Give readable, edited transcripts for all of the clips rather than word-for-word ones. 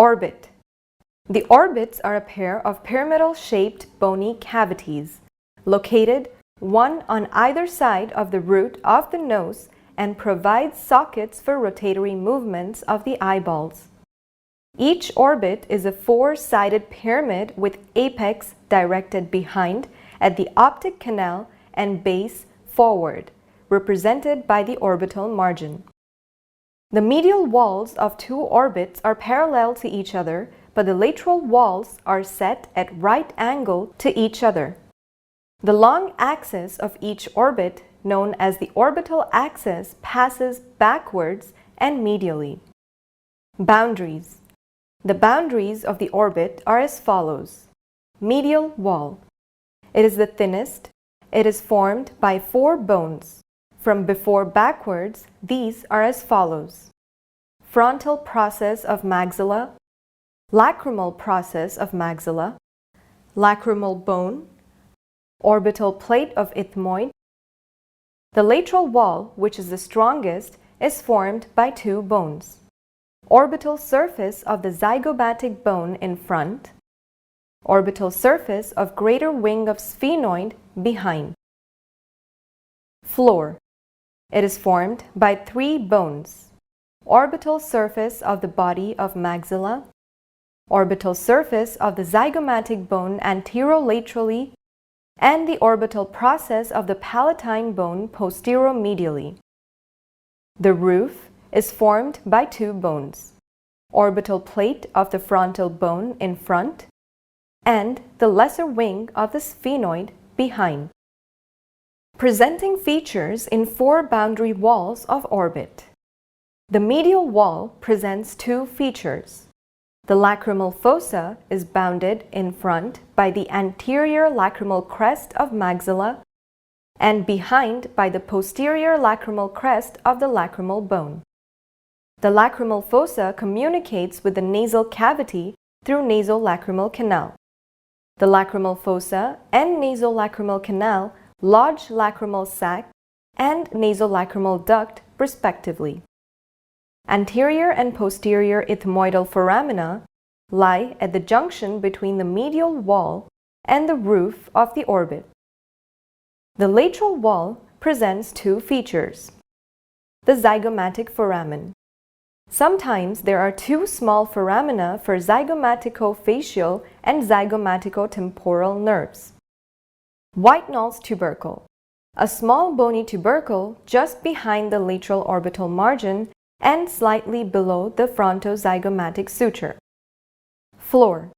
Orbit. The orbits are a pair of pyramidal-shaped bony cavities located one on either side of the root of the nose and provide sockets for rotatory movements of the eyeballs. Each orbit is a four-sided pyramid with apex directed behind at the optic canal and base forward, represented by the orbital margin. The medial walls of two orbits are parallel to each other, but the lateral walls are set at right angle to each other. The long axis of each orbit, known as the orbital axis, passes backwards and medially. Boundaries. The boundaries of the orbit are as follows. Medial wall. It is the thinnest. It is formed by four bones. From before backwards, these are as follows. Frontal process of maxilla, lacrimal process of maxilla, lacrimal bone, orbital plate of ethmoid. The lateral wall, which is the strongest, is formed by two bones. Orbital surface of the zygomatic bone in front, orbital surface of greater wing of sphenoid behind. Floor. It is formed by three bones. Orbital surface of the body of maxilla, orbital surface of the zygomatic bone anterolaterally, and the orbital process of the palatine bone posteromedially. The roof is formed by two bones, orbital plate of the frontal bone in front, and the lesser wing of the sphenoid behind. Presenting features in four boundary walls of orbit. The medial wall presents two features. The lacrimal fossa is bounded in front by the anterior lacrimal crest of maxilla and behind by the posterior lacrimal crest of the lacrimal bone. The lacrimal fossa communicates with the nasal cavity through nasolacrimal canal. The lacrimal fossa and nasolacrimal canal lodge lacrimal sac and nasolacrimal duct respectively. Anterior and posterior ethmoidal foramina lie at the junction between the medial wall and the roof of the orbit. The lateral wall presents two features. The zygomatic foramen. Sometimes there are two small foramina for zygomaticofacial and zygomaticotemporal nerves. White-Knall's tubercle. A small bony tubercle just behind the lateral orbital margin and slightly below the frontozygomatic suture. Floor.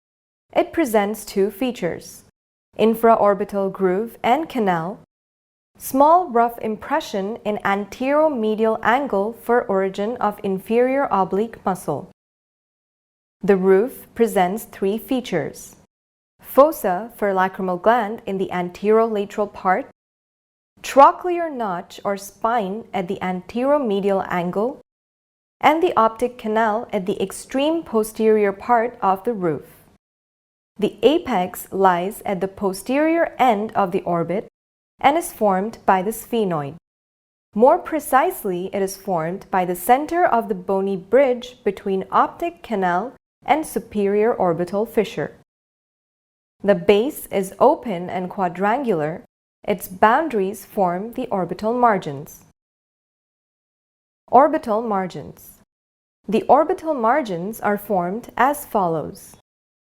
It presents two features. Infraorbital groove and canal. Small rough impression in anteromedial angle for origin of inferior oblique muscle. The roof presents three features. Fossa for lacrimal gland in the anterolateral part. Trochlear notch or spine at the anteromedial angle, and the optic canal at the extreme posterior part of the roof. The apex lies at the posterior end of the orbit and is formed by the sphenoid. More precisely, it is formed by the center of the bony bridge between optic canal and superior orbital fissure. The base is open and quadrangular. Its boundaries form the orbital margins. Orbital margins. The orbital margins are formed as follows.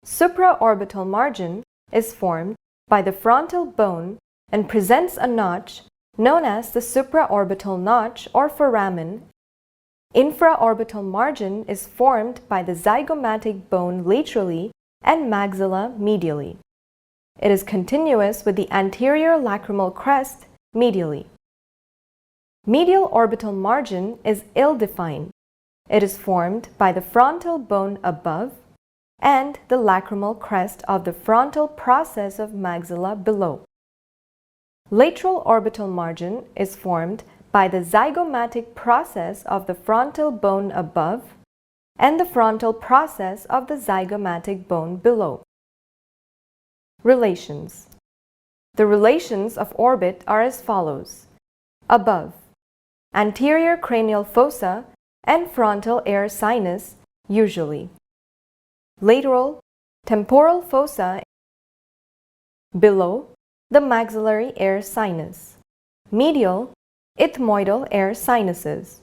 Supraorbital margin is formed by the frontal bone and presents a notch known as the supraorbital notch or foramen. Infraorbital margin is formed by the zygomatic bone laterally and maxilla medially. It is continuous with the anterior lacrimal crest medially. Medial orbital margin is ill-defined. It is formed by the frontal bone above and the lacrimal crest of the frontal process of maxilla below. Lateral orbital margin is formed by the zygomatic process of the frontal bone above and the frontal process of the zygomatic bone below. Relations. The relations of orbit are as follows. Above, anterior cranial fossa and frontal air sinus usually. lateral, temporal fossa below the maxillary air sinus, medial, ethmoidal air sinuses.